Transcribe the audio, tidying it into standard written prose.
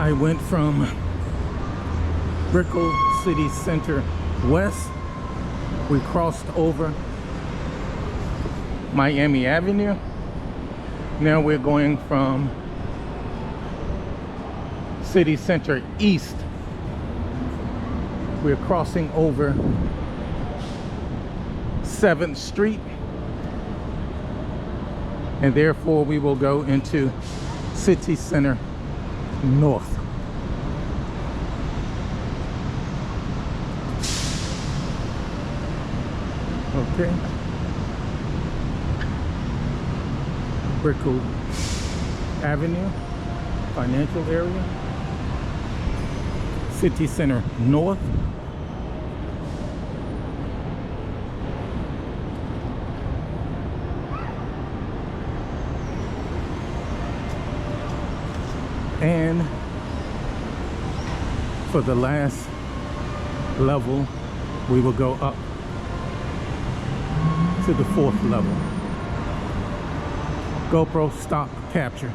I went from Brickell City Center West. We crossed over Miami Avenue. Now we're going from City Center East. We're crossing over 7th Street, and therefore we will go into City Center North. Okay. Brickell Avenue, financial area. City Center North. And for the last level, we will go up to the 4th level. GoPro stop capture.